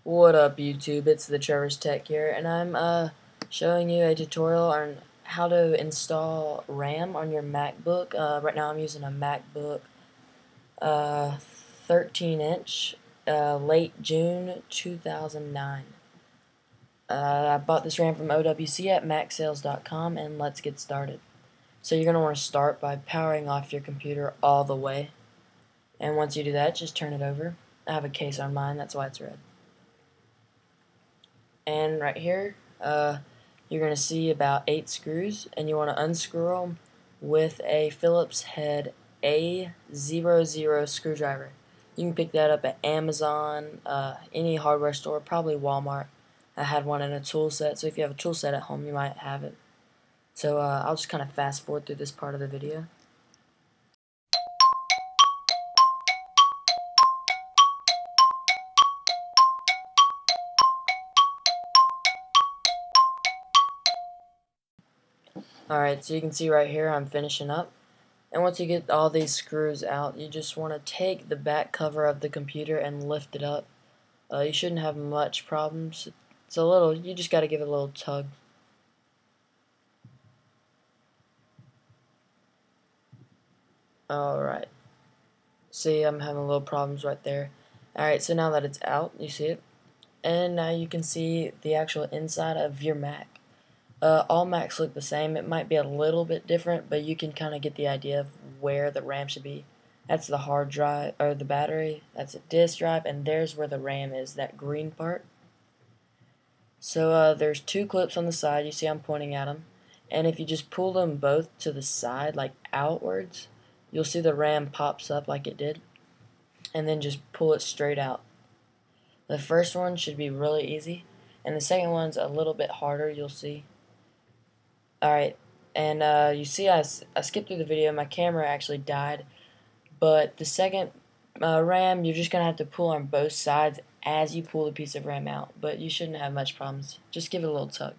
What up, YouTube? It's the Trevor's Tech here, and I'm showing you a tutorial on how to install RAM on your MacBook. Right now I'm using a MacBook 13-inch, late June 2009. I bought this RAM from OWC at macsales.com, and let's get started. So you're going to want to start by powering off your computer all the way, and once you do that, just turn it over. I have a case on mine, that's why it's red. And right here, you're going to see about 8 screws, and you want to unscrew them with a Phillips head A00 screwdriver. You can pick that up at Amazon, any hardware store, probably Walmart. I had one in a tool set, so if you have a tool set at home, you might have it. So I'll just kind of fast forward through this part of the video. Alright, so you can see right here I'm finishing up. And once you get all these screws out, you just want to take the back cover of the computer and lift it up. You shouldn't have much problems. It's a little, you just got to give it a little tug. Alright. See, I'm having a little problems right there. Alright, so now that it's out, you see it. And now you can see the actual inside of your Mac. All Macs look the same. It might be a little bit different, but you can kind of get the idea of where the RAM should be. That's the hard drive, or the battery. That's a disk drive, and there's where the RAM is, that green part. So there's 2 clips on the side. You see I'm pointing at them. And if you just pull them both to the side, like outwards, you'll see the RAM pops up like it did. And then just pull it straight out. The first one should be really easy, and the second one's a little bit harder, you'll see. Alright, and you see I skipped through the video. My camera actually died, but the second RAM, you're just going to have to pull on both sides as you pull the piece of RAM out, but you shouldn't have much problems. Just give it a little tug.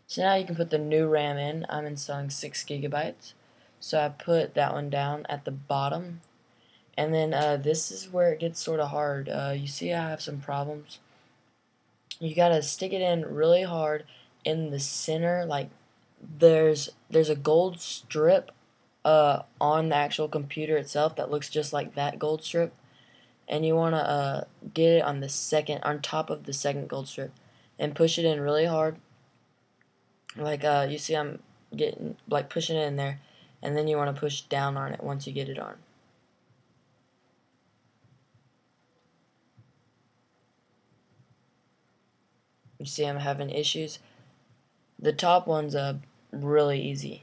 So now you can put the new RAM in. I'm installing 6 gigabytes, so I put that one down at the bottom, and then this is where it gets sort of hard. You see I have some problems. You got to stick it in really hard in the center, like there's a gold strip on the actual computer itself that looks just like that gold strip, and you want to get it on top of the second gold strip and push it in really hard, like you see I'm getting, like, pushing it in there, and then you want to push down on it once you get it on. You see I'm having issues. The top one's really easy.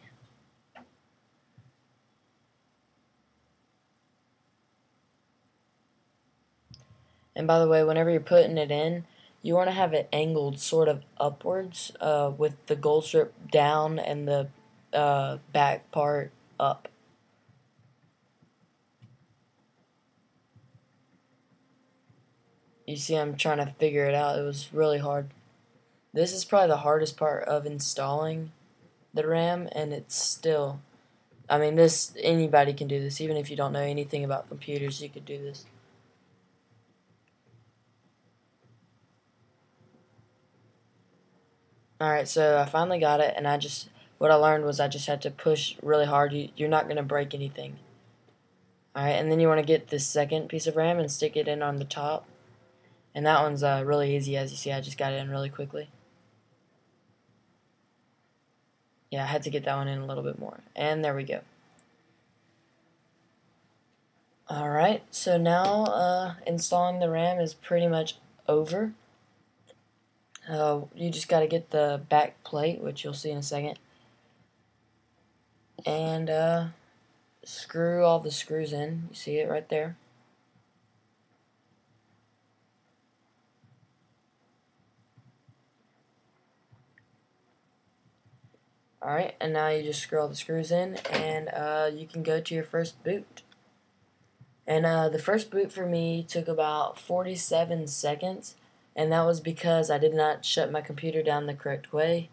And by the way, whenever you're putting it in, you want to have it angled sort of upwards, with the gold strip down and the back part up. You see I'm trying to figure it out. It was really hard. This is probably the hardest part of installing the RAM, and it's still, I mean, anybody can do this. Even if you don't know anything about computers, you could do this. Alright, so I finally got it, and what I learned was I just had to push really hard. You're not going to break anything. Alright, and then you want to get this second piece of RAM and stick it in on the top. And that one's really easy. As you see, I just got it in really quickly. Yeah, I had to get that one in a little bit more. And there we go. Alright, so now installing the RAM is pretty much over. You just got to get the back plate, which you'll see in a second. And screw all the screws in. You see it right there. Alright, and now you just screw all the screws in, and you can go to your first boot. And the first boot for me took about 47 seconds, and that was because I did not shut my computer down the correct way,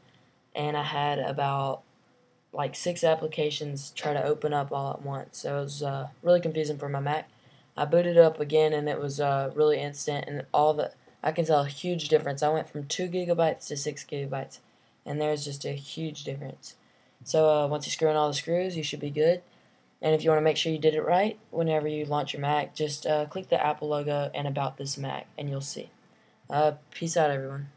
and I had about like 6 applications try to open up all at once, so it was really confusing for my Mac. I booted it up again, and it was really instant, and all the I can tell a huge difference. I went from 2 gigabytes to 6 gigabytes, and there's just a huge difference. So once you screw in all the screws, you should be good. And if you want to make sure you did it right, whenever you launch your Mac, just click the Apple logo and About This Mac, and you'll see. Peace out, everyone.